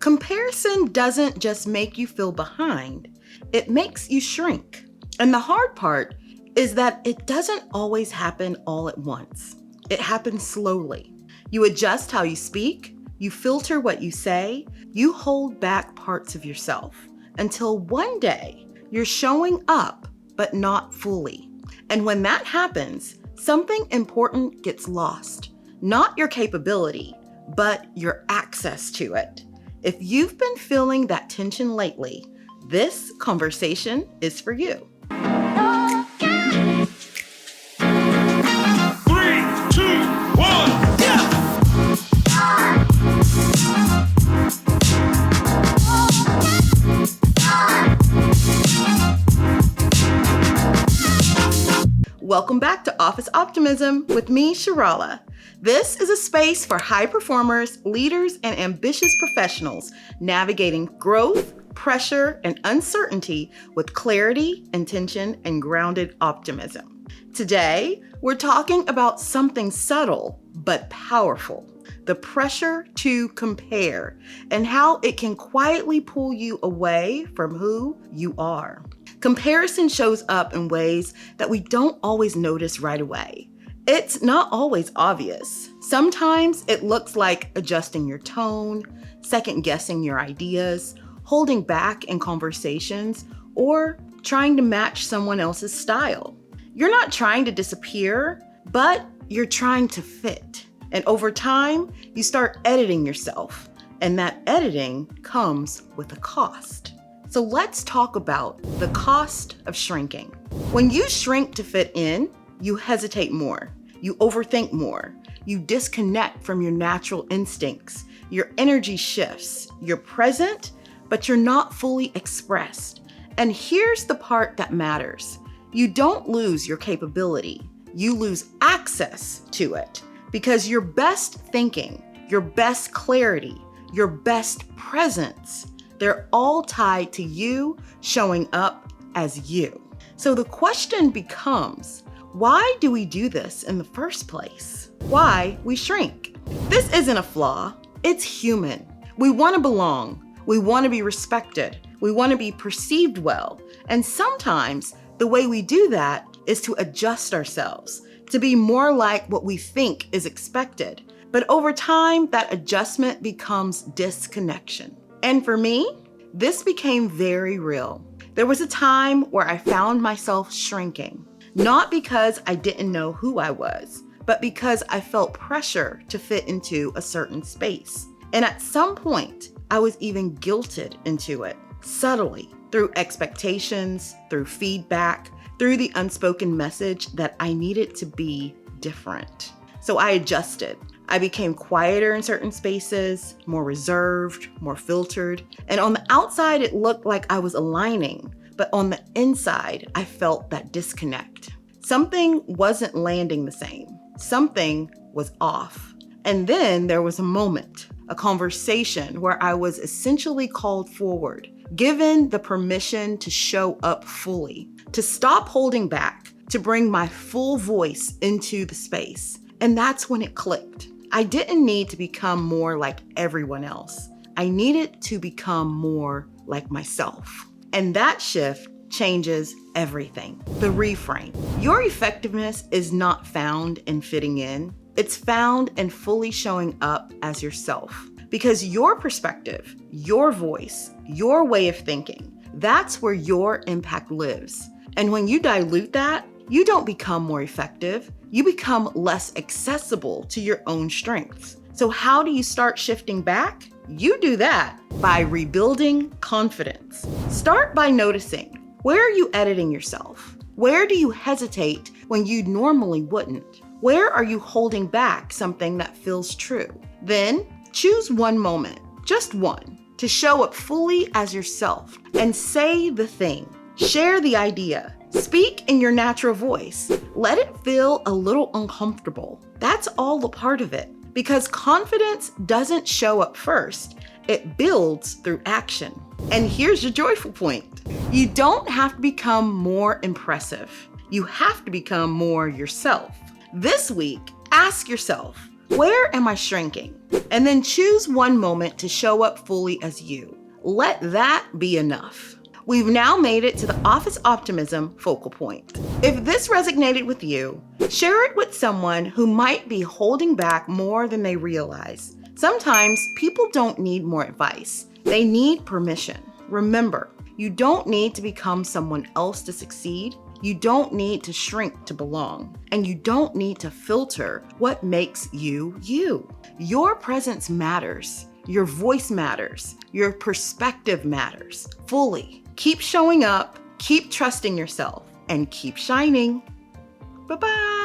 Comparison doesn't just make you feel behind, it makes you shrink. And the hard part is that it doesn't always happen all at once. It happens slowly. You adjust how you speak, you filter what you say, you hold back parts of yourself until one day you're showing up, but not fully. And when that happens, something important gets lost. Not your capability, but your access to it. If you've been feeling that tension lately, this conversation is for you. 3, 2, 1, yeah! Welcome back to Office Optimism with me, Shirala. This is a space for high performers, leaders, and ambitious professionals navigating growth, pressure, and uncertainty with clarity, intention, and grounded optimism. Today, we're talking about something subtle but powerful, the pressure to compare, and how it can quietly pull you away from who you are. Comparison shows up in ways that we don't always notice right away. It's not always obvious. Sometimes it looks like adjusting your tone, second-guessing your ideas, holding back in conversations, or trying to match someone else's style. You're not trying to disappear, but you're trying to fit. And over time, you start editing yourself, and that editing comes with a cost. So let's talk about the cost of shrinking. When you shrink to fit in, you hesitate more, you overthink more, you disconnect from your natural instincts, your energy shifts, you're present, but you're not fully expressed. And here's the part that matters. You don't lose your capability, you lose access to it, because your best thinking, your best clarity, your best presence, they're all tied to you showing up as you. So the question becomes, why do we do this in the first place? Why we shrink? This isn't a flaw, it's human. We want to belong, we want to be respected, we want to be perceived well. And sometimes the way we do that is to adjust ourselves, to be more like what we think is expected. But over time, that adjustment becomes disconnection. And for me, this became very real. There was a time where I found myself shrinking, not because I didn't know who I was, but because I felt pressure to fit into a certain space. And at some point, I was even guilted into it, subtly, through expectations, through feedback, through the unspoken message that I needed to be different. So I adjusted. I became quieter in certain spaces, more reserved, more filtered. And on the outside, it looked like I was aligning, but on the inside, I felt that disconnect. Something wasn't landing the same. Something was off. And then there was a moment, a conversation where I was essentially called forward, given the permission to show up fully, to stop holding back, to bring my full voice into the space. And that's when it clicked. I didn't need to become more like everyone else. I needed to become more like myself. And that shift changes everything. The reframe. Your effectiveness is not found in fitting in. It's found in fully showing up as yourself. Because your perspective, your voice, your way of thinking, that's where your impact lives. And when you dilute that, you don't become more effective. You become less accessible to your own strengths. So how do you start shifting back? You do that by rebuilding confidence. Start by noticing, where are you editing yourself? Where do you hesitate when you normally wouldn't? Where are you holding back something that feels true? Then choose one moment, just one, to show up fully as yourself and say the thing. Share the idea. Speak in your natural voice. Let it feel a little uncomfortable. That's all a part of it. Because confidence doesn't show up first. It builds through action. And here's your joyful point. You don't have to become more impressive. You have to become more yourself. This week, ask yourself, Where am I shrinking? And then choose one moment to show up fully as you. Let that be enough. We've now made it to the Office Optimism focal point. If this resonated with you, share it with someone who might be holding back more than they realize. Sometimes people don't need more advice. They need permission. Remember, you don't need to become someone else to succeed. You don't need to shrink to belong. And you don't need to filter what makes you you. Your presence matters. Your voice matters. Your perspective matters fully. Keep showing up, keep trusting yourself, and keep shining. Bye-bye.